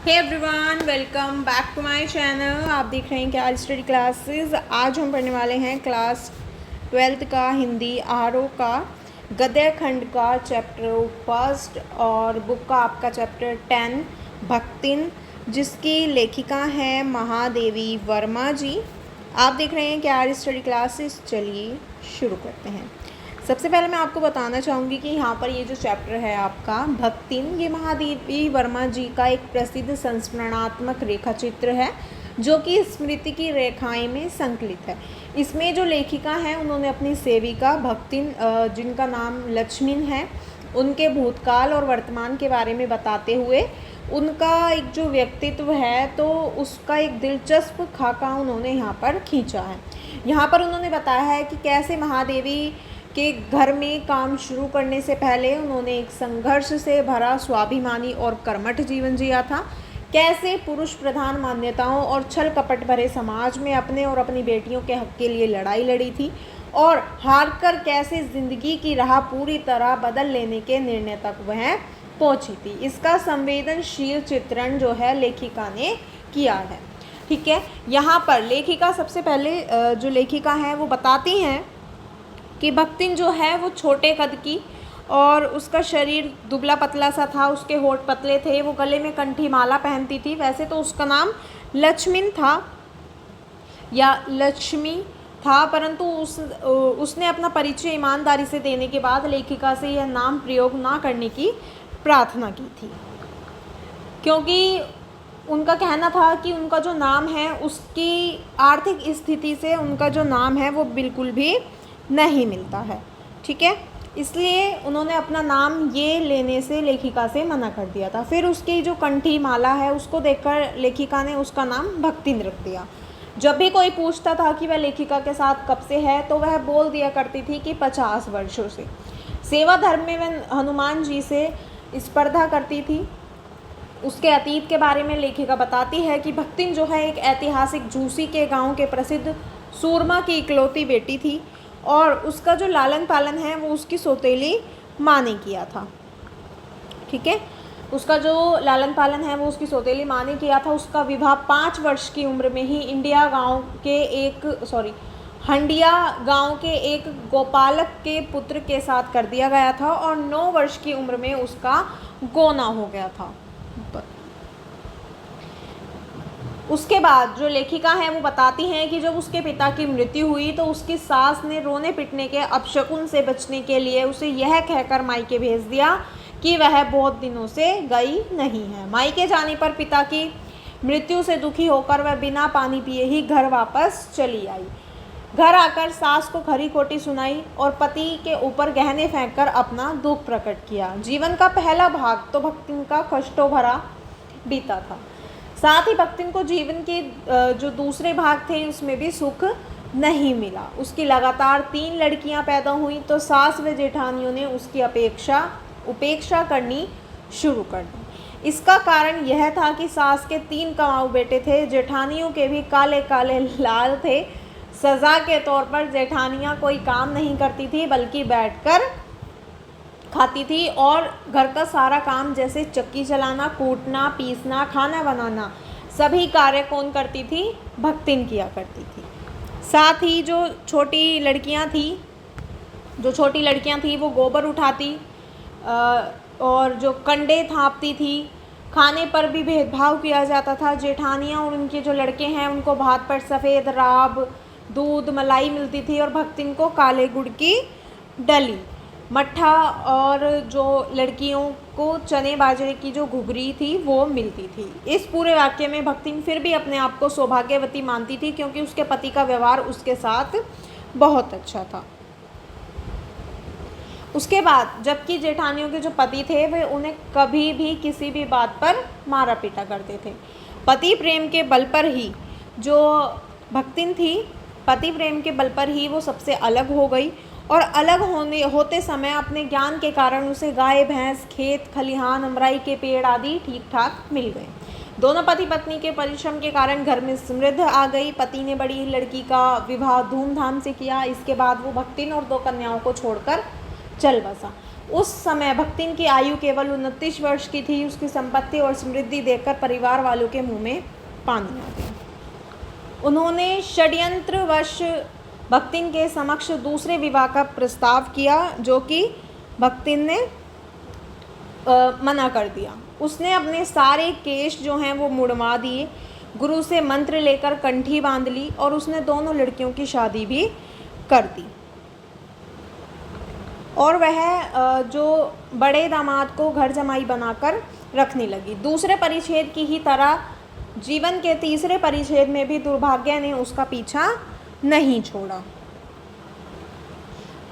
Hey everyone, welcome back to my channel. आप देख रहे हैं क्या आज स्टडी क्लासेस। आज हम पढ़ने वाले हैं क्लास 12th का हिंदी आर ओ का गद्य खंड का चैप्टर फर्स्ट और बुक का आपका चैप्टर 10 भक्तिन, जिसकी लेखिका हैं महादेवी वर्मा जी। आप देख रहे हैं कि आज स्टडी क्लासेस। चलिए शुरू करते हैं। सबसे पहले मैं आपको बताना चाहूँगी कि यहाँ पर ये जो चैप्टर है आपका भक्तिन, ये महादेवी वर्मा जी का एक प्रसिद्ध संस्मरणात्मक रेखा चित्र है जो कि स्मृति की रेखाएं में संकलित है। इसमें जो लेखिका हैं उन्होंने अपनी सेविका भक्तिन, जिनका नाम लक्ष्मीन है, उनके भूतकाल और वर्तमान के बारे में बताते हुए उनका एक जो व्यक्तित्व है तो उसका एक दिलचस्प खाका उन्होंने यहाँ पर खींचा है। यहाँ पर उन्होंने बताया है कि कैसे महादेवी के घर में काम शुरू करने से पहले उन्होंने एक संघर्ष से भरा स्वाभिमानी और कर्मठ जीवन जिया था। कैसे पुरुष प्रधान मान्यताओं और छल कपट भरे समाज में अपने और अपनी बेटियों के हक के लिए लड़ाई लड़ी थी और हारकर कैसे ज़िंदगी की राह पूरी तरह बदल लेने के निर्णय तक वह पहुंची थी। इसका संवेदनशील चित्रण जो है लेखिका ने किया है। ठीक है, यहाँ पर लेखिका सबसे पहले जो लेखिका है वो बताती हैं कि भक्तिन जो है वो छोटे कद की और उसका शरीर दुबला पतला सा था, उसके होंठ पतले थे, वो गले में कंठी माला पहनती थी। वैसे तो उसका नाम लक्ष्मीन था या लक्ष्मी था, परंतु उसने अपना परिचय ईमानदारी से देने के बाद लेखिका से यह नाम प्रयोग ना करने की प्रार्थना की थी, क्योंकि उनका कहना था कि उनका जो नाम है उसकी आर्थिक स्थिति से उनका जो नाम है वो बिल्कुल भी नहीं मिलता है। ठीक है, इसलिए उन्होंने अपना नाम ये लेने से लेखिका से मना कर दिया था। फिर उसकी जो कंठी माला है उसको देखकर लेखिका ने उसका नाम भक्तिन रख दिया। जब भी कोई पूछता था कि वह लेखिका के साथ कब से है तो वह बोल दिया करती थी कि 50 वर्षों से। सेवा धर्म में वह हनुमान जी से स्पर्धा करती थी। उसके अतीत के बारे में लेखिका बताती है कि भक्तिन जो है एक ऐतिहासिक झूसी के गांव के प्रसिद्ध सूरमा की इकलौती बेटी थी और उसका जो लालन पालन है वो उसकी सौतेली माँ ने किया था। ठीक है, उसका जो लालन पालन है वो उसकी सौतेली माँ ने किया था। उसका विवाह 5 वर्ष की उम्र में ही हंडिया गांव के एक गोपालक के पुत्र के साथ कर दिया गया था और 9 वर्ष की उम्र में उसका गोना हो गया था। उसके बाद जो लेखिका हैं वो बताती हैं कि जब उसके पिता की मृत्यु हुई तो उसकी सास ने रोने पिटने के अपशकुन से बचने के लिए उसे यह कहकर मायके भेज दिया कि वह बहुत दिनों से गई नहीं है। मायके जाने पर पिता की मृत्यु से दुखी होकर वह बिना पानी पिए ही घर वापस चली आई। घर आकर सास को खरी खोटी सुनाई और पति के ऊपर गहने फेंककर अपना दुख प्रकट किया। जीवन का पहला भाग तो भक्तिन का कष्टों भरा बीता था। साथ ही भक्तिन को जीवन के जो दूसरे भाग थे उसमें भी सुख नहीं मिला। उसकी लगातार 3 लड़कियां पैदा हुई तो सास व जेठानियों ने उसकी उपेक्षा करनी शुरू कर दी। इसका कारण यह था कि सास के 3 कमाऊ बेटे थे, जेठानियों के भी काले काले लाल थे। सज़ा के तौर पर जेठानियां कोई काम नहीं करती थी बल्कि बैठकर खाती थी और घर का सारा काम जैसे चक्की चलाना, कूटना, पीसना, खाना बनाना सभी कार्य कौन करती थी? भक्तिन किया करती थी। साथ ही जो छोटी लड़कियां थी वो गोबर उठाती और जो कंडे थापती थी। खाने पर भी भेदभाव किया जाता था। जेठानियां और उनके जो लड़के हैं उनको भात पर सफ़ेद राब, दूध, मलाई मिलती थी और भक्तिन को काले गुड़ की डली, मट्ठा और जो लड़कियों को चने बाजरे की जो घुघरी थी वो मिलती थी। इस पूरे वाक्य में भक्तिन फिर भी अपने आप को सौभाग्यवती मानती थी क्योंकि उसके पति का व्यवहार उसके साथ बहुत अच्छा था। उसके बाद जबकि जेठानियों के जो पति थे वे उन्हें कभी भी किसी भी बात पर मारा पीटा करते थे। पति प्रेम के बल पर ही जो भक्तिन थी, पति प्रेम के बल पर ही वो सबसे अलग हो गई और अलग होते समय अपने ज्ञान के कारण उसे गाय, भैंस, खेत खलिहान, अमराई के पेड़ आदि ठीक ठाक मिल गए। दोनों पति पत्नी के परिश्रम के कारण घर में समृद्ध आ गई। पति ने बड़ी लड़की का विवाह धूमधाम से किया। इसके बाद वो भक्तिन और 2 कन्याओं को छोड़कर चल बसा। उस समय भक्तिन की आयु केवल 29 वर्ष की थी। उसकी संपत्ति और समृद्धि देखकर परिवार वालों के मुंह में पानी आ गया। उन्होंने षड्यंत्रवश भक्तिन के समक्ष दूसरे विवाह का प्रस्ताव किया, जो कि भक्तिन ने मना कर दिया। उसने अपने सारे केश जो हैं वो मुड़वा दिए, गुरु से मंत्र लेकर कंठी बांध ली और उसने दोनों लड़कियों की शादी भी कर दी। और वह जो बड़े दामाद को घर जमाई बनाकर रखने लगी। दूसरे परिच्छेद की ही तरह जीवन के तीसरे परिच्छेद में भी दुर्भाग्य ने उसका पीछा नहीं छोड़ा,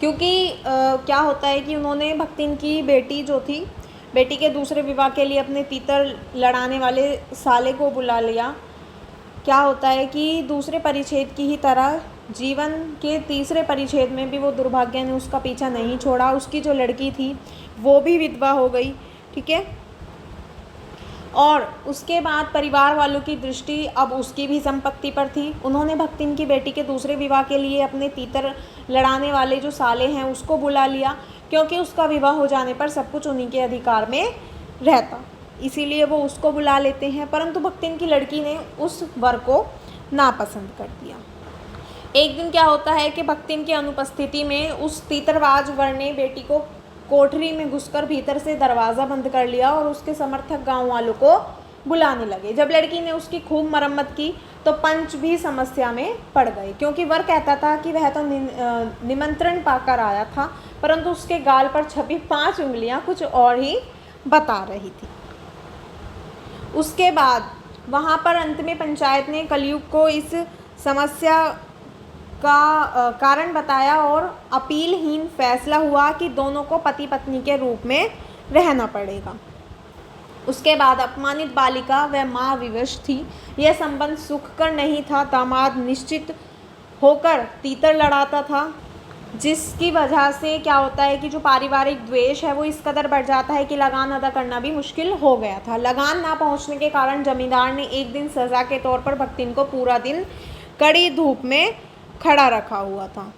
क्योंकि क्या होता है कि उन्होंने भक्तिन की बेटी जो थी, बेटी के दूसरे विवाह के लिए अपने तीतर लड़ाने वाले साले को बुला लिया। क्या होता है कि दूसरे परिच्छेद की ही तरह जीवन के तीसरे परिच्छेद में भी वो दुर्भाग्य ने उसका पीछा नहीं छोड़ा। उसकी जो लड़की थी वो भी विधवा हो गई, ठीक है। और उसके बाद परिवार वालों की दृष्टि अब उसकी भी संपत्ति पर थी। उन्होंने भक्तिन की बेटी के दूसरे विवाह के लिए अपने तीतर लड़ाने वाले जो साले हैं उसको बुला लिया, क्योंकि उसका विवाह हो जाने पर सब कुछ उन्हीं के अधिकार में रहता, इसीलिए वो उसको बुला लेते हैं। परंतु भक्तिन की लड़की ने उस वर को नापसंद कर दिया। एक दिन क्या होता है कि भक्तिन की अनुपस्थिति में उस तीतरबाज वर ने बेटी को कोठरी में घुसकर भीतर से दरवाज़ा बंद कर लिया और उसके समर्थक गांव वालों को बुलाने लगे। जब लड़की ने उसकी खूब मरम्मत की तो पंच भी समस्या में पड़ गए, क्योंकि वर कहता था कि वह तो निमंत्रण पाकर आया था, परंतु उसके गाल पर छपी 5 उंगलियां कुछ और ही बता रही थी। उसके बाद वहाँ पर अंत में पंचायत ने कलयुग को इस समस्या का कारण बताया और अपीलहीन फैसला हुआ कि दोनों को पति पत्नी के रूप में रहना पड़ेगा। उसके बाद अपमानित बालिका व माँ विवश थी। यह संबंध सुखकर नहीं था। दामाद निश्चित होकर तीतर लड़ाता था, जिसकी वजह से क्या होता है कि जो पारिवारिक द्वेष है वो इस कदर बढ़ जाता है कि लगान अदा करना भी मुश्किल हो गया था। लगान ना पहुंचने के कारण जमींदार ने एक दिन सज़ा के तौर पर भक्तिन को पूरा दिन कड़ी धूप में खड़ा रखा हुआ था।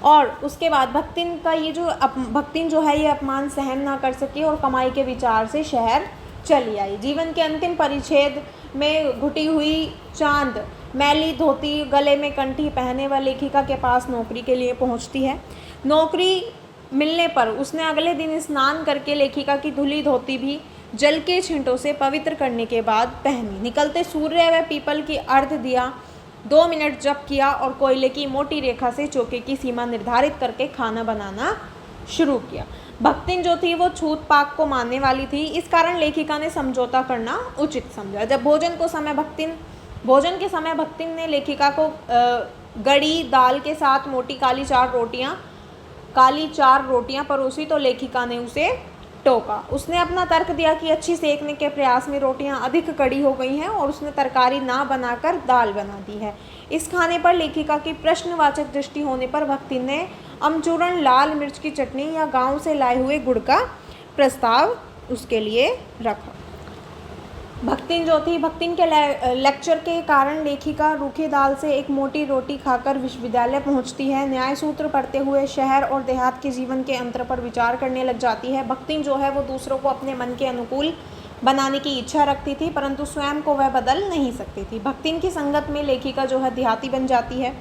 और उसके बाद भक्तिन जो है ये अपमान सहन ना कर सकी और कमाई के विचार से शहर चली आई। जीवन के अंतिम परिच्छेद में घुटी हुई चांद मैली धोती गले में कंठी पहने वह लेखिका के पास नौकरी के लिए पहुंचती है। नौकरी मिलने पर उसने अगले दिन स्नान करके लेखिका की धुली धोती भी जल के छींटों से पवित्र करने के बाद पहनी। निकलते सूर्य व पीपल की अर्घ दिया, 2 मिनट जप किया और कोयले की मोटी रेखा से चौके की सीमा निर्धारित करके खाना बनाना शुरू किया। भक्तिन जो थी वो छूत पाक को मानने वाली थी, इस कारण लेखिका ने समझौता करना उचित समझा। जब भोजन के समय भक्तिन ने लेखिका को गड़ी दाल के साथ मोटी काली 4 रोटियां परोसी तो लेखिका ने उसे टोका। उसने अपना तर्क दिया कि अच्छी सेकने के प्रयास में रोटियां अधिक कड़ी हो गई हैं और उसने तरकारी ना बनाकर दाल बना दी है। इस खाने पर लेखिका की प्रश्नवाचक दृष्टि होने पर भक्तिन ने अमचूरण, लाल मिर्च की चटनी या गांव से लाए हुए गुड़ का प्रस्ताव उसके लिए रखा। भक्तिन जो थी, भक्तिन के लेक्चर के कारण लेखिका रूखी दाल से एक मोटी रोटी खाकर विश्वविद्यालय पहुंचती है। न्याय सूत्र पढ़ते हुए शहर और देहात के जीवन के अंतर पर विचार करने लग जाती है। भक्तिन जो है वो दूसरों को अपने मन के अनुकूल बनाने की इच्छा रखती थी, परंतु स्वयं को वह बदल नहीं सकती थी। भक्तिन की संगत में लेखिका जो है देहाती बन जाती है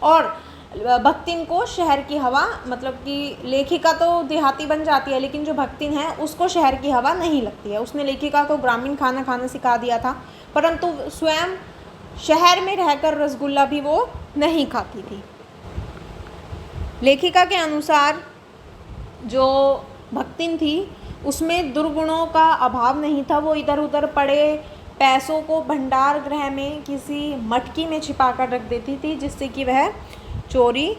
और भक्तिन को शहर की हवा, मतलब कि लेखिका तो देहाती बन जाती है लेकिन जो भक्तिन है उसको शहर की हवा नहीं लगती है। उसने लेखिका को ग्रामीण खाना खाना सिखा दिया था, परंतु स्वयं शहर में रहकर रसगुल्ला भी वो नहीं खाती थी। लेखिका के अनुसार जो भक्तिन थी उसमें दुर्गुणों का अभाव नहीं था। वो इधर उधर पड़े पैसों को भंडार गृह में किसी मटकी में छिपा कर रख देती थी, जिससे कि वह चोरी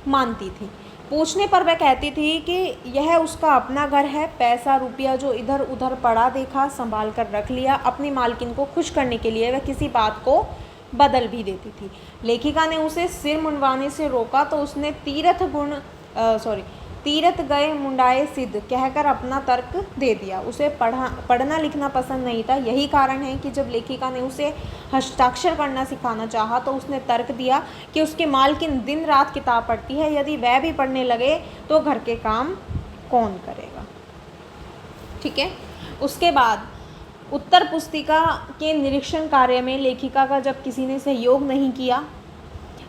मानती थी। पूछने पर वह कहती थी कि यह उसका अपना घर है, पैसा रुपया जो इधर उधर पड़ा देखा संभाल कर रख लिया। अपनी मालकिन को खुश करने के लिए वह किसी बात को बदल भी देती थी। लेखिका ने उसे सिर मुंडवाने से रोका तो उसने तीरथ गए मुंडाए सिद्ध कहकर अपना तर्क दे दिया। उसे पढ़ना लिखना पसंद नहीं था। यही कारण है कि जब लेखिका ने उसे हस्ताक्षर करना सिखाना चाहा तो उसने तर्क दिया कि उसकी मालकिन दिन रात किताब पढ़ती है, यदि वह भी पढ़ने लगे तो घर के काम कौन करेगा। ठीक है। उसके बाद उत्तर पुस्तिका के निरीक्षण कार्य में लेखिका का जब किसी ने सहयोग नहीं किया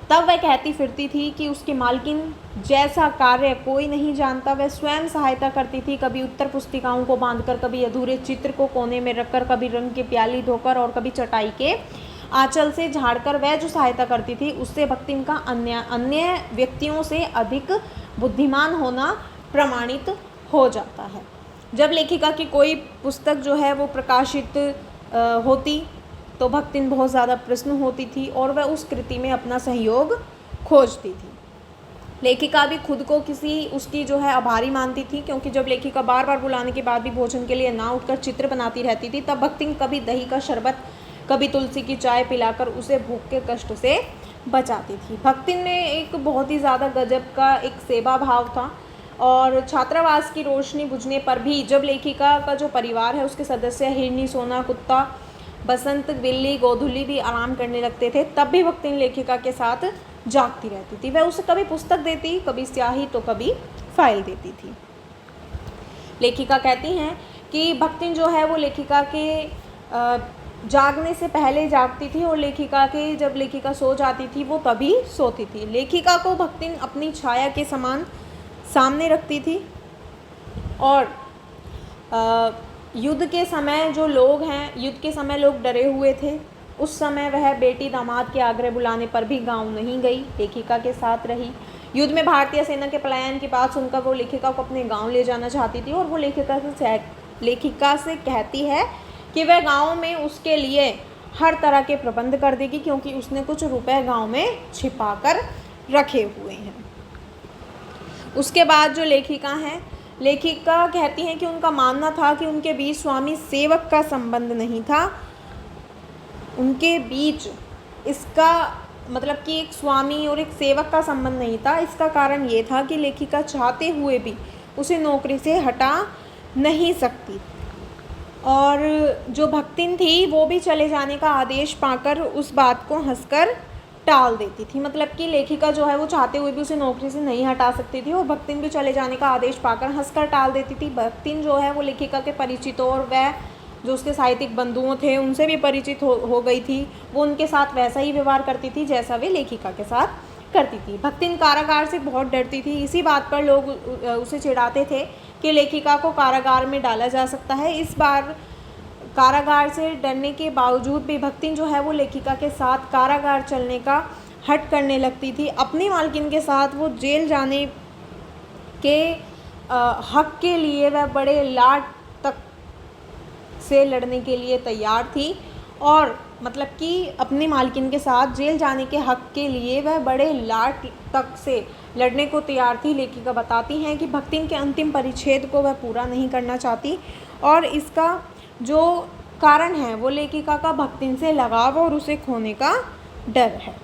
तब वह कहती फिरती थी कि उसकी मालकिन जैसा कार्य कोई नहीं जानता, वह स्वयं सहायता करती थी, कभी उत्तर पुस्तिकाओं को बांधकर, कभी अधूरे चित्र को कोने में रखकर, कभी रंग की प्याली धोकर और कभी चटाई के आंचल से झाड़कर। वह जो सहायता करती थी उससे भक्तिन का अन्य व्यक्तियों से अधिक बुद्धिमान होना प्रमाणित हो जाता है। जब लेखिका की कोई पुस्तक जो है वो प्रकाशित होती तो भक्तिन बहुत ज़्यादा प्रसन्न होती थी और वह उस कृति में अपना सहयोग खोजती थी। लेखिका भी खुद को उसकी जो है आभारी मानती थी, क्योंकि जब लेखिका बार बार बुलाने के बाद भी भोजन के लिए ना उठकर चित्र बनाती रहती थी तब भक्तिन कभी दही का शरबत, कभी तुलसी की चाय पिलाकर उसे भूख के कष्ट से बचाती थी। भक्तिन में एक बहुत ही ज़्यादा गजब का एक सेवा भाव था और छात्रावास की रोशनी बुझने पर भी जब लेखिका का जो परिवार है उसके सदस्य हिरनी, सोना, कुत्ता, बसंत, बिल्ली, गोधुली भी आराम करने लगते थे तब भी भक्तिन लेखिका के साथ जागती रहती थी। वह उसे कभी पुस्तक देती, कभी स्याही तो कभी फाइल देती थी। लेखिका कहती हैं कि भक्तिन जो है वो लेखिका के जागने से पहले जागती थी और जब लेखिका सो जाती थी वो तभी सोती थी। लेखिका को भक्तिन अपनी छाया के समान सामने रखती थी और युद्ध के समय जो लोग हैं, युद्ध के समय लोग डरे हुए थे, उस समय वह बेटी दामाद के आग्रह बुलाने पर भी गांव नहीं गई, लेखिका के साथ रही। युद्ध में भारतीय सेना के पलायन की बात सुनकर वो लेखिका को अपने गांव ले जाना चाहती थी और वो लेखिका से कहती है कि वह गांव में उसके लिए हर तरह के प्रबंध कर देगी, क्योंकि उसने कुछ रुपए गांव में छिपा कर रखे हुए हैं। उसके बाद जो लेखिका कहती हैं कि उनका मानना था कि उनके बीच स्वामी सेवक का संबंध नहीं था, उनके बीच इसका मतलब कि एक स्वामी और एक सेवक का संबंध नहीं था। इसका कारण ये था कि लेखिका चाहते हुए भी उसे नौकरी से हटा नहीं सकती और जो भक्तिन थी वो भी चले जाने का आदेश पाकर उस बात को हंसकर टाल देती थी। मतलब कि लेखिका जो है वो चाहते हुए भी उसे नौकरी से नहीं हटा सकती थी और भक्तिन भी चले जाने का आदेश पाकर हंसकर टाल देती थी। भक्तिन जो है वो लेखिका के परिचितों और वह जो उसके साहित्यिक बंधुओं थे उनसे भी परिचित हो गई थी। वो उनके साथ वैसा ही व्यवहार करती थी जैसा वे लेखिका के साथ करती थी। भक्तिन कारागार से बहुत डरती थी। इसी बात पर लोग उसे चिढ़ाते थे कि लेखिका को कारागार में डाला जा सकता है। इस बार कारागार से डरने के बावजूद भी भक्तिन जो है वो लेखिका के साथ कारागार चलने का हट करने लगती थी। अपनी मालकिन के साथ वो जेल जाने के हक के लिए वह बड़े लाट तक से लड़ने के लिए तैयार थी और मतलब कि अपनी मालकिन के साथ जेल जाने के हक के लिए वह बड़े लाट तक से लड़ने को तैयार थी। लेखिका बताती हैं कि भक्तिन के अंतिम परिच्छेद को वह पूरा नहीं करना चाहती और इसका जो कारण है वो लेखिका का भक्तिन से लगाव और उसे खोने का डर है।